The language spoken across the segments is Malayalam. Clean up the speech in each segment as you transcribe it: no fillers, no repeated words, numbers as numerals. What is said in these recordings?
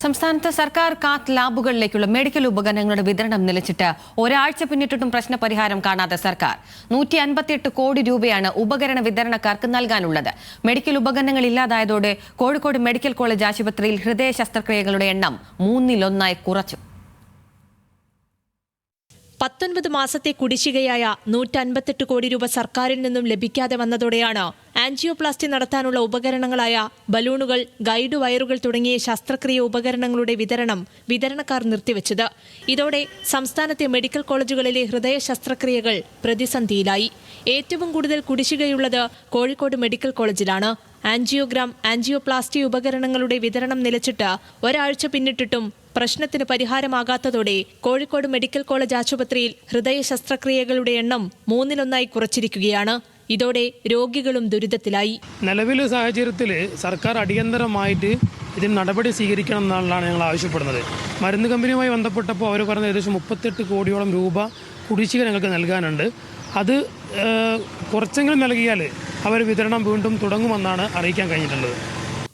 സംസ്ഥാനത്ത് സർക്കാർ കാത്ത് ലാബുകളിലേക്കുള്ള മെഡിക്കൽ ഉപകരണങ്ങളുടെ വിതരണം നിലച്ചിട്ട് ഒരാഴ്ച പിന്നിട്ടിട്ടും പ്രശ്നപരിഹാരം കാണാതെ സർക്കാർ 158 കോടി രൂപയാണ് ഉപകരണ വിതരണക്കാർക്ക് നൽകാനുള്ളത്. മെഡിക്കൽ ഉപകരണങ്ങൾ ഇല്ലാതായതോടെ കോഴിക്കോട് മെഡിക്കൽ കോളേജ് ആശുപത്രിയിൽ ഹൃദയ ശസ്ത്രക്രിയകളുടെ എണ്ണം 3-1 കുറച്ചു. 19 മാസത്തെ കുടിശ്ശികയായ 158 കോടി രൂപ സർക്കാരിൽ നിന്നും ലഭിക്കാതെ വന്നതോടെയാണ് ആൻജിയോപ്ലാസ്റ്റി നടത്താനുള്ള ഉപകരണങ്ങളായ ബലൂണുകൾ, ഗൈഡ് വയറുകൾ തുടങ്ങിയ ശസ്ത്രക്രിയ ഉപകരണങ്ങളുടെ വിതരണക്കാർ നിർത്തിവെച്ചത്. ഇതോടെ സംസ്ഥാനത്തെ മെഡിക്കൽ കോളേജുകളിലെ ഹൃദയ ശസ്ത്രക്രിയകൾ പ്രതിസന്ധിയിലായി. ഏറ്റവും കൂടുതൽ കുടിശ്ശികയുള്ളത് കോഴിക്കോട് മെഡിക്കൽ കോളേജിലാണ്. ആൻജിയോഗ്രാം, ആൻജിയോപ്ലാസ്റ്റി ഉപകരണങ്ങളുടെ വിതരണം നിലച്ചിട്ട് ഒരാഴ്ച പിന്നിട്ടിട്ടും പ്രശ്നത്തിന് പരിഹാരമാകാത്തതോടെ കോഴിക്കോട് മെഡിക്കൽ കോളേജ് ആശുപത്രിയിൽ ഹൃദയ ശസ്ത്രക്രിയകളുടെ എണ്ണം 3-1 കുറച്ചിരിക്കുകയാണ്. ഇതോടെ രോഗികളും ദുരിതത്തിലായി. നിലവിലെ സാഹചര്യത്തിൽ സർക്കാർ അടിയന്തരമായിട്ട് ഇതിന് നടപടി സ്വീകരിക്കണം എന്നുള്ളതാണ് ഞങ്ങൾ ആവശ്യപ്പെടുന്നത്. മരുന്ന് കമ്പനിയുമായി ബന്ധപ്പെട്ടപ്പോൾ അവർ പറഞ്ഞ ഏകദേശം 38 കോടിയോളം രൂപ കുടിശ്ശിക ഞങ്ങൾക്ക് നൽകാനുണ്ട്. അത് കുറച്ചെങ്കിലും നൽകിയാൽ അവർ വിതരണം വീണ്ടും തുടങ്ങുമെന്നാണ് അറിയിക്കാൻ കഴിഞ്ഞിട്ടുള്ളത്.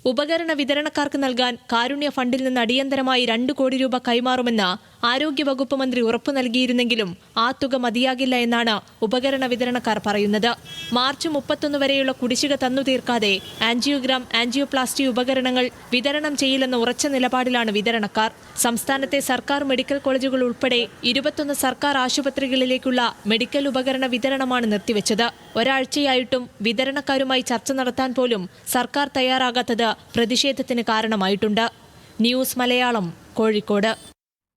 ഉപകരണ വിതരണക്കാർക്ക് നൽകാൻ കാരുണ്യ ഫണ്ടിൽ നിന്ന് അടിയന്തരമായി 2 കോടി രൂപ കൈമാറുമെന്ന് ആരോഗ്യവകുപ്പ് മന്ത്രി ഉറപ്പു നൽകിയിരുന്നെങ്കിലും ആ തുക മതിയാകില്ല എന്നാണ് ഉപകരണ വിതരണക്കാർ പറയുന്നത്. മാർച്ച് 31 വരെയുള്ള കുടിശ്ശിക തന്നു തീർക്കാതെ ആൻജിയോഗ്രാം, ആൻജിയോപ്ലാസ്റ്റി ഉപകരണങ്ങൾ വിതരണം ചെയ്യില്ലെന്ന ഉറച്ച നിലപാടിലാണ് വിതരണക്കാർ. സംസ്ഥാനത്തെ സർക്കാർ മെഡിക്കൽ കോളേജുകൾ ഉൾപ്പെടെ 21 സർക്കാർ ആശുപത്രികളിലേക്കുള്ള മെഡിക്കൽ ഉപകരണ വിതരണമാണ് നിർത്തിവെച്ചത്. ഒരാഴ്ചയായിട്ടും വിതരണക്കാരുമായി ചർച്ച നടത്താൻ പോലും സർക്കാർ തയ്യാറാകാത്തത് പ്രതിഷേധത്തിന് കാരണമായിട്ടുണ്ട്. ന്യൂസ് മലയാളം, കോഴിക്കോട്.